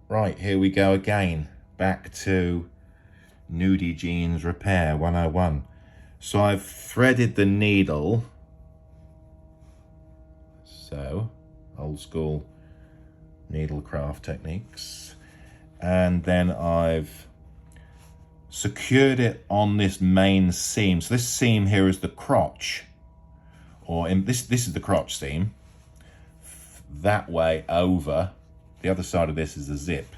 Right, here we go again. Back to Nudie Jeans Repair 101. So I've threaded the needle. So, old school needlecraft techniques. And then I've secured it on this main seam. So this seam here is the crotch. Or this is the crotch seam. That way over. The other side of this is the zip.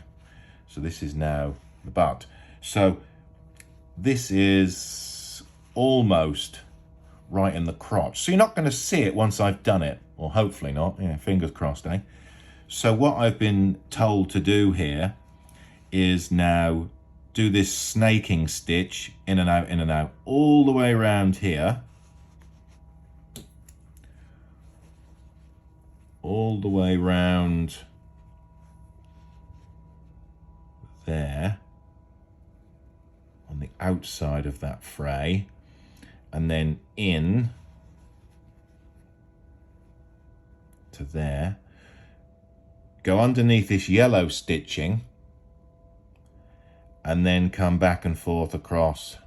So this is now the butt. So this is almost right in the crotch. So you're not going to see it once I've done it, or hopefully not. Yeah, fingers crossed, eh? So what I've been told to do here is now do this snaking stitch in and out, all the way around here. All the way round there on the outside of that fray, and then in to there, go underneath this yellow stitching, and then come back and forth across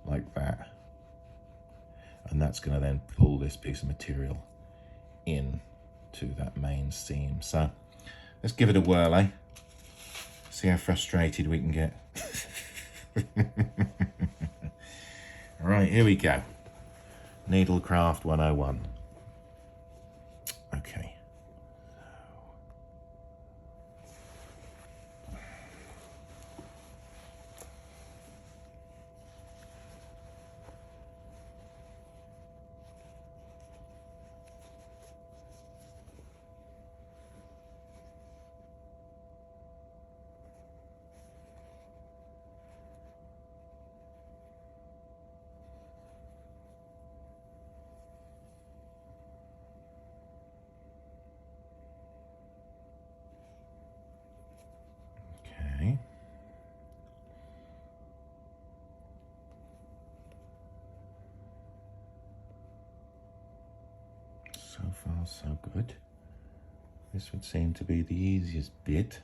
like that, and that's going to then pull this piece of material in to that main seam. So let's give it a whirl, eh? See how frustrated we can get. All right, here we go. Needlecraft 101. Okay. Okay. So far, so good. This would seem to be the easiest bit.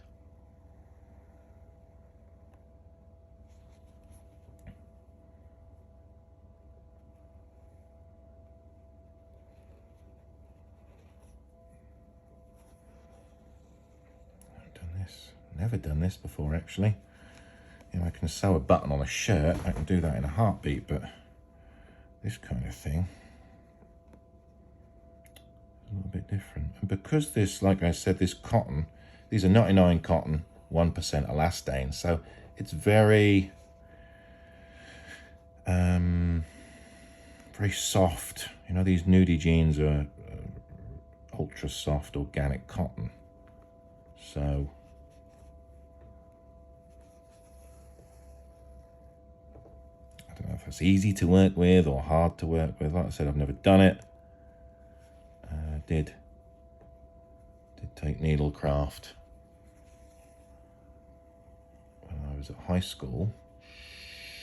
I've done this. Never done this before, actually. You know, I can sew a button on a shirt. I can do that in a heartbeat, but this kind of thing, a little bit different. And because this, like I said, this cotton, these are 99 cotton, 1% elastane, so it's very very soft. You know, these Nudie jeans are ultra soft organic cotton, so I don't know if it's easy to work with or hard to work with. Like I said, I've never done it. Did take needlecraft when I was at high school.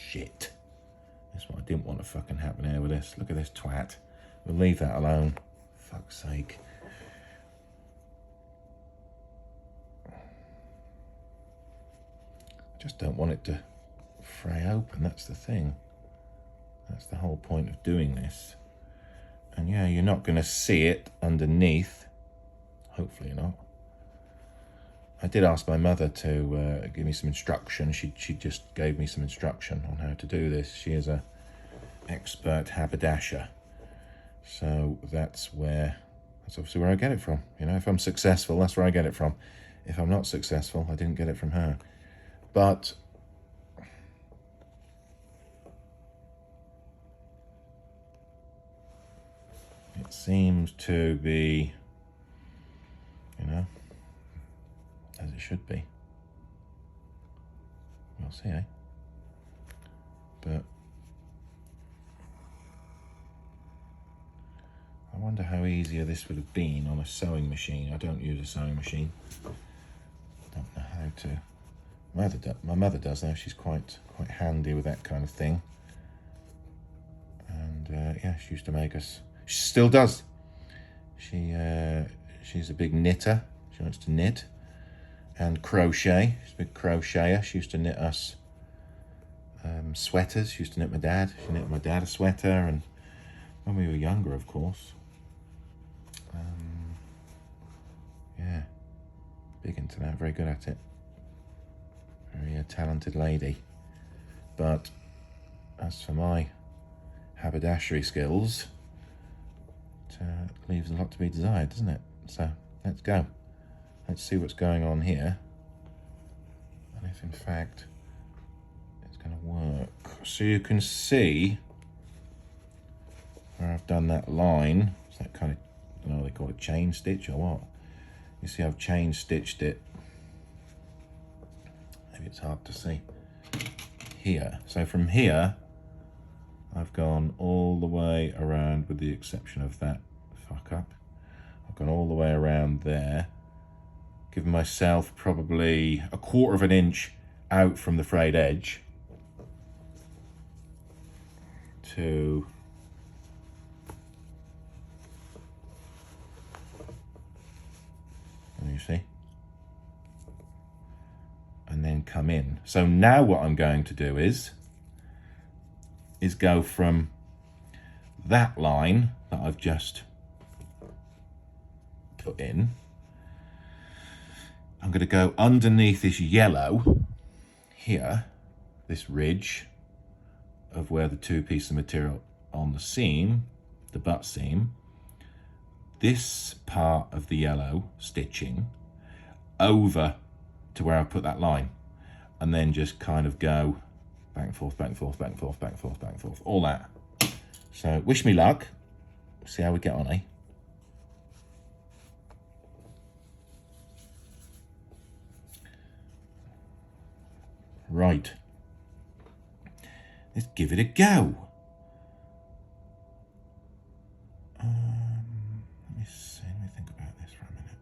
Shit. That's what I didn't want to fucking happen here with this. Look at this twat. We'll leave that alone. Fuck's sake. I just don't want it to fray open. That's the thing. That's the whole point of doing this. And yeah, you're not going to see it underneath. Hopefully not. I did ask my mother to give me some instruction. She just gave me some instruction on how to do this. She is a expert haberdasher. So that's obviously where I get it from. You know, if I'm successful, that's where I get it from. If I'm not successful, I didn't get it from her. But it seems to be, you know, as it should be. We'll see, eh? But I wonder how easier this would have been on a sewing machine. I don't use a sewing machine. Don't know how to. My mother does now. She's quite handy with that kind of thing. And yeah, she used to make us. She still does. She's a big knitter. She likes to knit, and crochet. She's a big crocheter. She used to knit us sweaters. She used to knit my dad. She knit my dad a sweater, and when we were younger, of course. Yeah, big into that, very good at it. Very talented lady. But as for my haberdashery skills, it leaves a lot to be desired, doesn't it? So let's go. Let's see what's going on here, and if in fact it's going to work. So you can see where I've done that line. It's that kind of, I don't know what they call it, chain stitch or what. You see I've chain stitched it. Maybe it's hard to see here. So from here I've gone all the way around, with the exception of that fuck up. I've gone all the way around there, giving myself probably 1/4 of an inch out from the frayed edge to you see, and then come in. So now what I'm going to do is go from that line that I've just put in. I'm going to go underneath this yellow here, this ridge of where the 2 pieces of material on the seam, the butt seam, this part of the yellow stitching over to where I put that line, and then just kind of go back and forth, back and forth, back and forth, back and forth, back and forth, all that. So wish me luck. See how we get on, eh? Right. Let's give it a go. Let me see. Let me think about this for a minute.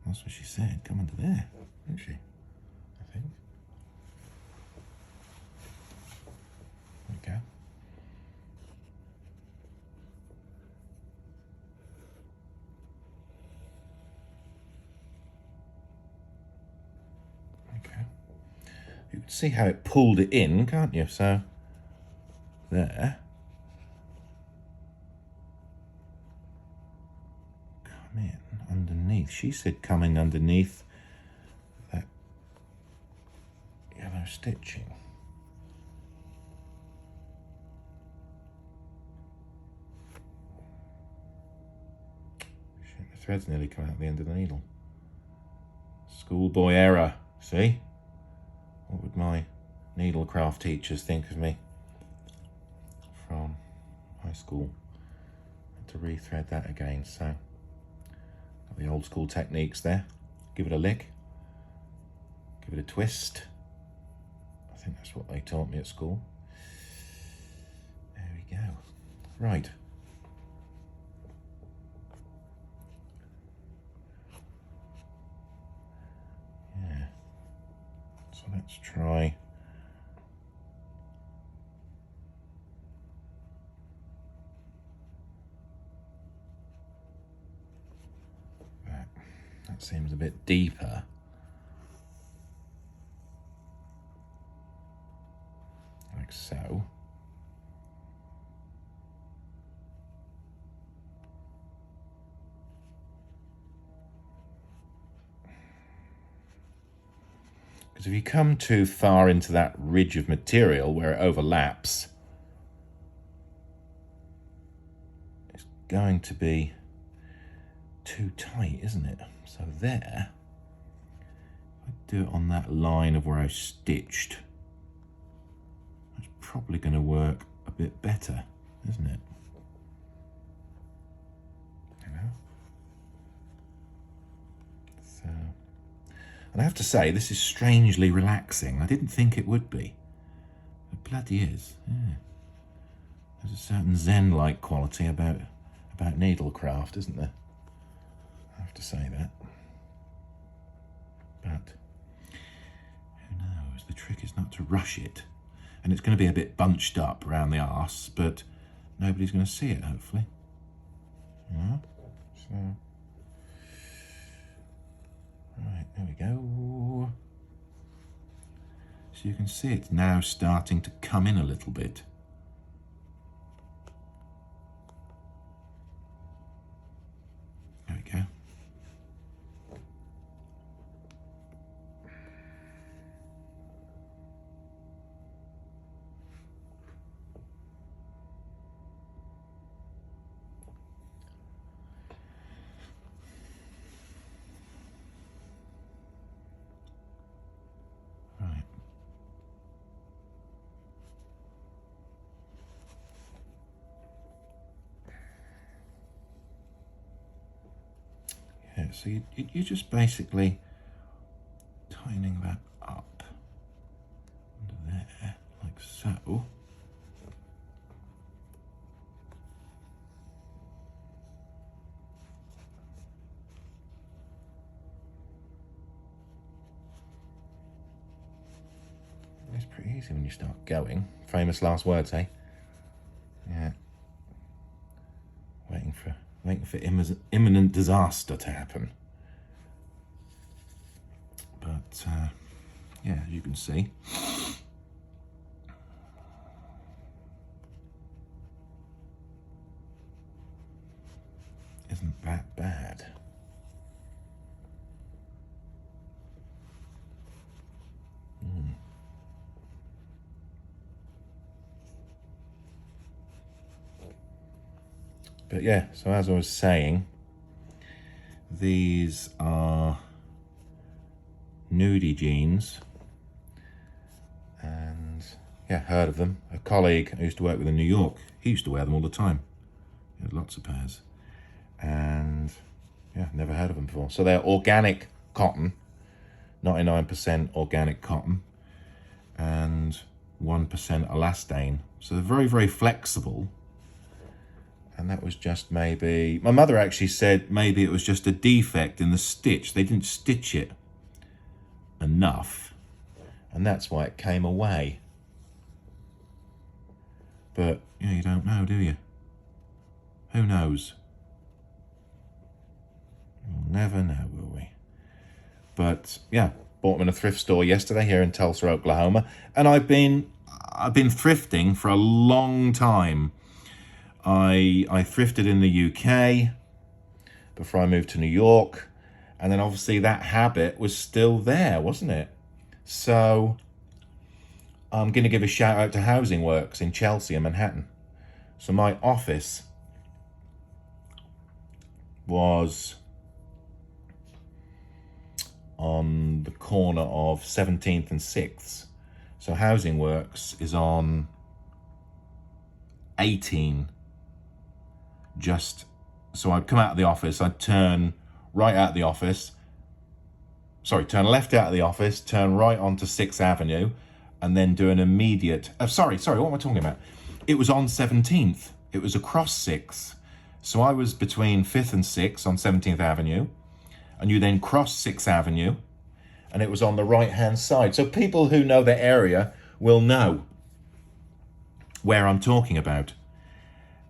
That's what she said. Come under there, didn't she? I think. There we go. Okay. You can see how it pulled it in, can't you? So there. Come in underneath. She said coming underneath that yellow stitching. Shit, the thread's nearly come out the end of the needle. Schoolboy error, see? What would my needlecraft teachers think of me from high school? I had to rethread that again, so got the old school techniques there. Give it a lick, give it a twist. I think that's what they taught me at school. There we go. Right. Yeah. So let's try that. That seems a bit deeper. Like so. Because if you come too far into that ridge of material where it overlaps, it's going to be too tight, isn't it? So there, I do it on that line of where I stitched. It's probably going to work a bit better, isn't it? You know? So, and I have to say, this is strangely relaxing. I didn't think it would be. It bloody is. Yeah. There's a certain zen-like quality about needlecraft, isn't there? I have to say that. But who knows? The trick is not to rush it. And it's going to be a bit bunched up around the arse, but nobody's going to see it, hopefully. Yeah. So So you can see it's now starting to come in a little bit. There we go. Right. Yeah, so you're just basically tightening that up under there, like so. It's pretty easy when you start going. Famous last words, eh? Yeah. Waiting for imminent disaster to happen. But yeah, as you can see, isn't that bad. But yeah, so as I was saying, these are Nudie jeans, and yeah, heard of them. A colleague I used to work with in New York, he used to wear them all the time. He had lots of pairs, and yeah, never heard of them before. So they're organic cotton, 99% organic cotton, and 1% elastane. So they're very, very flexible. And that was just maybe, my mother actually said maybe it was just a defect in the stitch. They didn't stitch it enough, and that's why it came away. But yeah, you don't know, do you? Who knows? We'll never know, will we? But yeah, bought them in a thrift store yesterday here in Tulsa, Oklahoma, and I've been thrifting for a long time. I thrifted in the UK before I moved to New York, and then obviously that habit was still there, wasn't it? So I'm going to give a shout out to Housing Works in Chelsea and Manhattan. So my office was on the corner of 17th and 6th. So Housing Works is on 18. So I'd come out of the office, I'd turn right out of the office, turn left out of the office, turn right onto 6th Avenue, and then do an immediate, sorry, what am I talking about? It was on 17th, it was across 6th. So I was between 5th and 6th on 17th Avenue, and you then cross 6th Avenue, and it was on the right-hand side. So people who know the area will know where I'm talking about.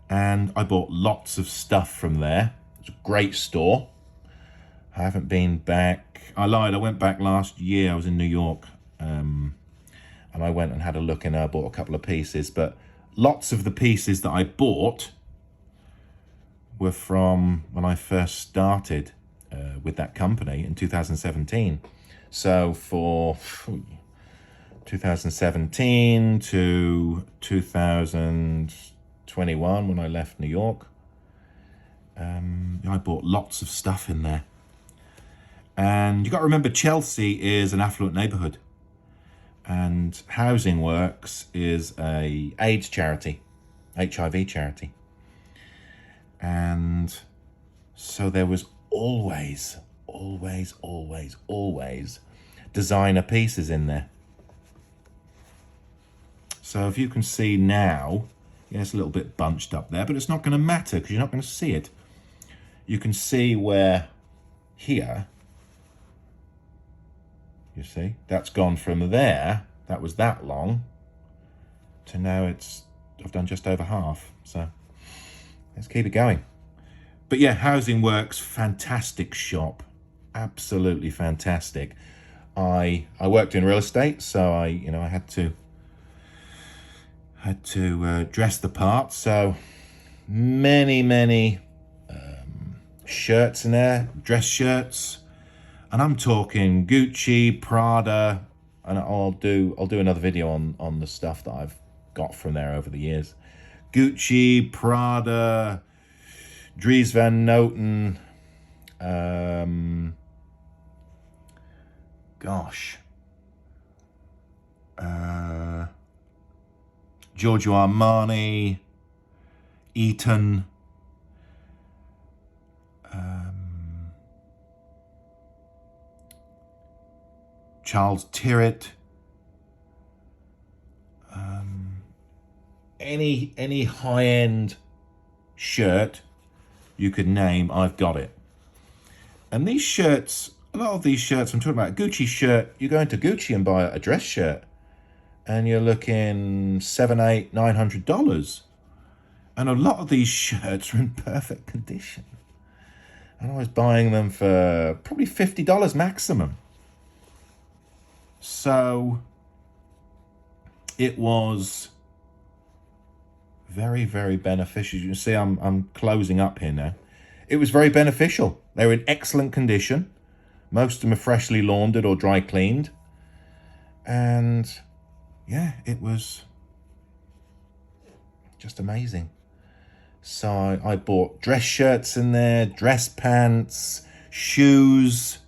And I bought lots of stuff from there. It's a great store. I haven't been back. I lied, I went back last year. I was in New York. And I went and had a look in there, bought a couple of pieces. But lots of the pieces that I bought were from when I first started with that company in 2017. So for 2017 to 2021, when I left New York, I bought lots of stuff in there. And you got to remember, Chelsea is an affluent neighborhood, and Housing Works is a AIDS charity, HIV charity. And so there was always designer pieces in there. So if you can see now, yeah, it's a little bit bunched up there, but it's not going to matter because you're not going to see it. You can see where here, you see, that's gone from there, that was that long, to now I've done just over half. So let's keep it going. But yeah, Housing Works, fantastic shop, absolutely fantastic. I worked in real estate, so I had to dress the part. So many shirts in there, dress shirts, and I'm talking Gucci, Prada, and I'll do another video on the stuff that I've got from there over the years. Gucci, Prada, Dries Van Noten, Giorgio Armani, Eton, Charles Tyrwhitt, any high-end shirt you could name, I've got it. And these shirts, a lot of these shirts, I'm talking about a Gucci shirt, you go into Gucci and buy a dress shirt, and you're looking $700, $800, $900. And a lot of these shirts are in perfect condition. And I was buying them for probably $50 maximum. So it was very, very beneficial. You can see I'm closing up here now. It was very beneficial. They were in excellent condition. Most of them are freshly laundered or dry cleaned. And yeah, it was just amazing. So I bought dress shirts in there, dress pants, shoes.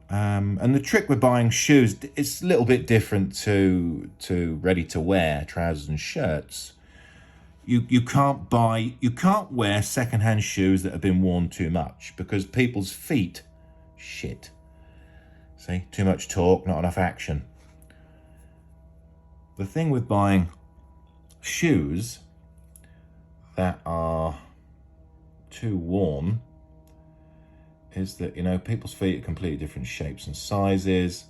And the trick with buying shoes, it's a little bit different to ready to wear trousers and shirts. You can't wear secondhand shoes that have been worn too much, because people's feet, shit. See, too much talk, not enough action. The thing with buying shoes that are too worn is that, people's feet are completely different shapes and sizes.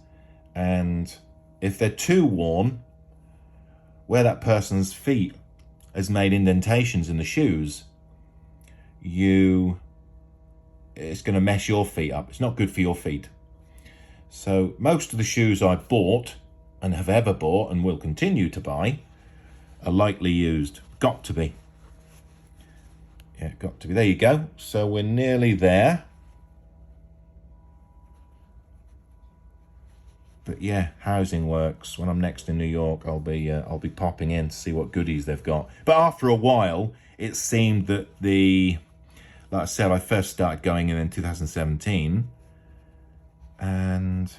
And if they're too worn, where that person's feet has made indentations in the shoes, it's going to mess your feet up. It's not good for your feet. So most of the shoes I bought and have ever bought and will continue to buy are lightly used. Got to be. Yeah, got to be. There you go. So we're nearly there. But yeah, housing works. When I'm next in New York, I'll be popping in to see what goodies they've got. But after a while, it seemed that like I said, I first started going in 2017, and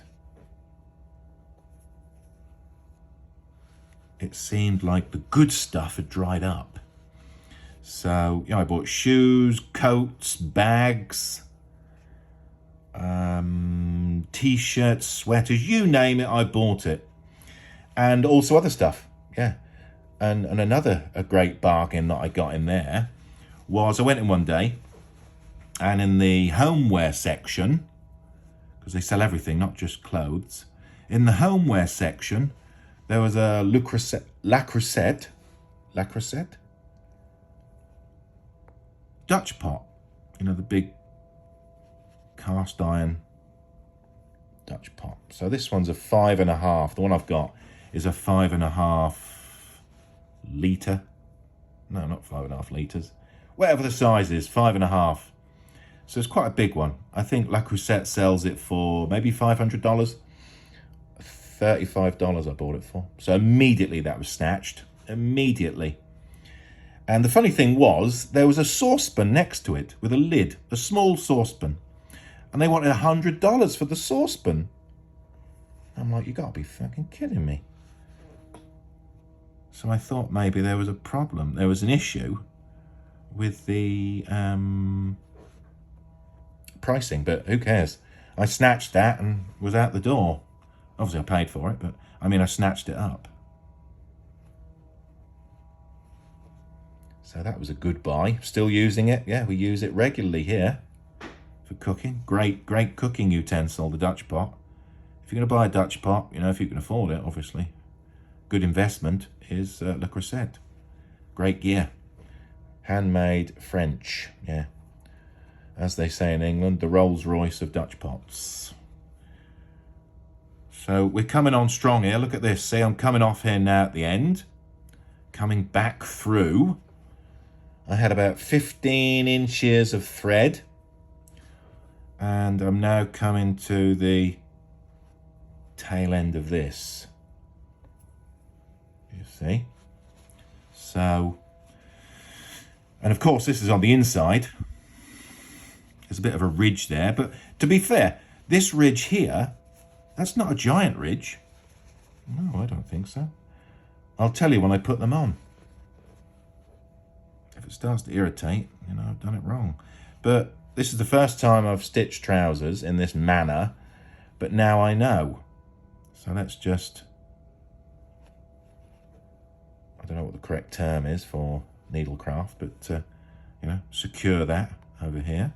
it seemed like the good stuff had dried up. So I bought shoes, coats, bags, t-shirts, sweaters, you name it, I bought it. And also other stuff, yeah. And a great bargain that I got in there was, I went in one day, and in the homeware section, because they sell everything, not just clothes, in the homeware section, there was a Le Creuset Dutch pot, the big cast iron Dutch pot. So this one's a 5.5. The one I've got is a 5.5 litre. No, not 5.5 litres. Whatever the size is, 5.5. So it's quite a big one. I think Le Creuset sells it for maybe $500. $35 I bought it for. So immediately that was snatched. Immediately. And the funny thing was, there was a saucepan next to it with a lid, a small saucepan. And they wanted $100 for the saucepan. I'm like, you gotta be fucking kidding me. So I thought maybe there was a problem. There was an issue with the pricing, but who cares? I snatched that and was out the door. Obviously I paid for it, but I snatched it up. So that was a good buy. Still using it. Yeah, we use it regularly here for cooking. Great cooking utensil, the Dutch pot. If you're going to buy a Dutch pot, if you can afford it, obviously. Good investment is Le Creuset. Great gear. Handmade French, yeah. As they say in England, the Rolls Royce of Dutch pots. So we're coming on strong here. Look at this. See, I'm coming off here now at the end. Coming back through. I had about 15 inches of thread. And I'm now coming to the tail end of this. You see? So, and of course this is on the inside. There's a bit of a ridge there, but to be fair, this ridge here, that's not a giant ridge. No, I don't think so. I'll tell you when I put them on. If it starts to irritate, you know, I've done it wrong. But this is the first time I've stitched trousers in this manner, but now I know. So let's just, I don't know what the correct term is for needlecraft, but you know, secure that over here.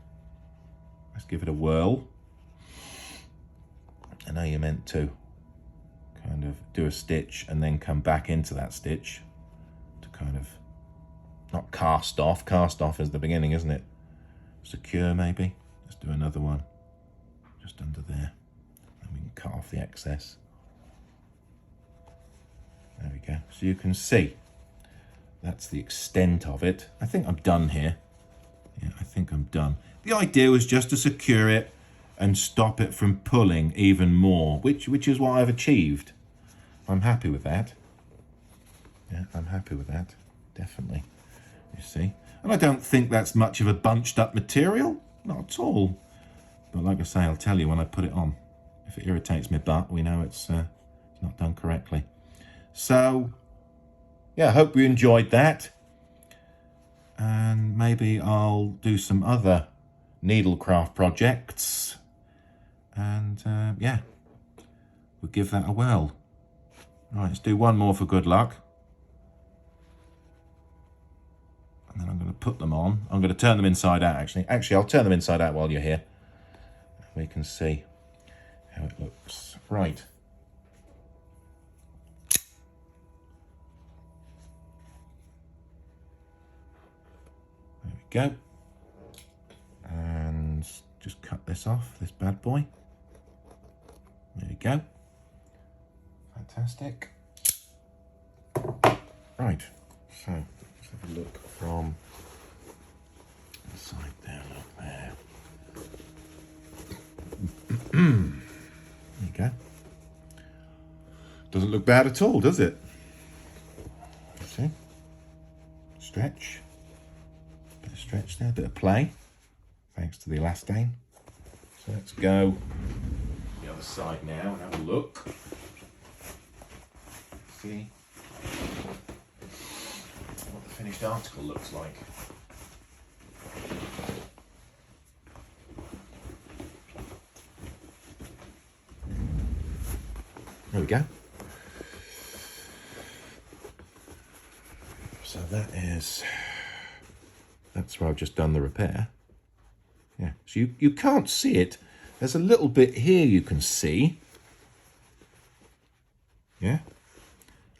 Let's give it a whirl. I know you're meant to kind of do a stitch and then come back into that stitch to kind of, not cast off. Cast off is the beginning, isn't it? Secure maybe. Let's do another one just under there. And we can cut off the excess. There we go. So you can see that's the extent of it. I think I'm done here. Yeah, I think I'm done. The idea was just to secure it and stop it from pulling even more, which is what I've achieved. I'm happy with that. Yeah, I'm happy with that, definitely. You see? And I don't think that's much of a bunched up material, not at all. But like I say, I'll tell you when I put it on. If it irritates my butt, we know it's not done correctly. So, yeah, I hope you enjoyed that. And maybe I'll do some other needlecraft projects. And, yeah, we'll give that a whirl. Right, let's do one more for good luck. And then I'm going to put them on. I'm going to turn them inside out, actually. Actually, I'll turn them inside out while you're here. We can see how it looks. Right. There we go. And just cut this off, this bad boy. There we go. Fantastic. Right, so let's have a look from the side there, look there. There you go. Doesn't look bad at all, does it? See? Stretch. Bit of stretch there, bit of play. Thanks to the elastane. So let's go the other side now and have a look. See what the finished article looks like. There we go. So that's where I've just done the repair. Yeah, so you can't see it. There's a little bit here you can see. Yeah.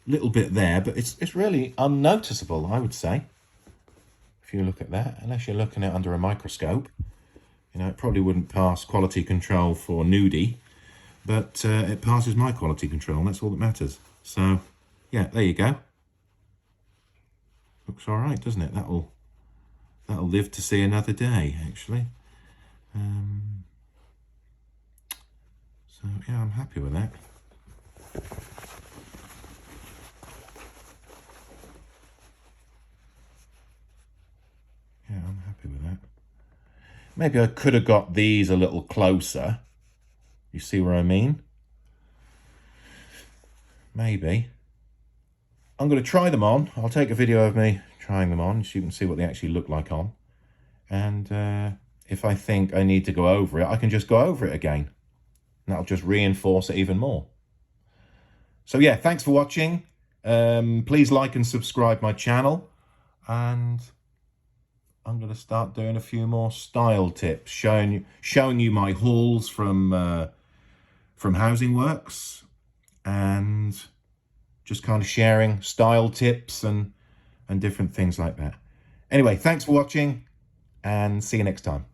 Little bit there, but it's really unnoticeable, I would say, if you look at that, unless you're looking at it under a microscope. You know, it probably wouldn't pass quality control for Nudie, but it passes my quality control, and that's all that matters. So, yeah, there you go. Looks all right, doesn't it? That'll live to see another day, actually. So, yeah, I'm happy with that. Yeah, I'm happy with that. Maybe I could have got these a little closer. You see what I mean? Maybe. I'm going to try them on. I'll take a video of me trying them on so you can see what they actually look like on. And if I think I need to go over it, I can just go over it again. And that'll just reinforce it even more. So yeah, thanks for watching. Please like and subscribe my channel. And I'm going to start doing a few more style tips, showing you my hauls from Housing Works, and just kind of sharing style tips and different things like that. Anyway, thanks for watching, and see you next time.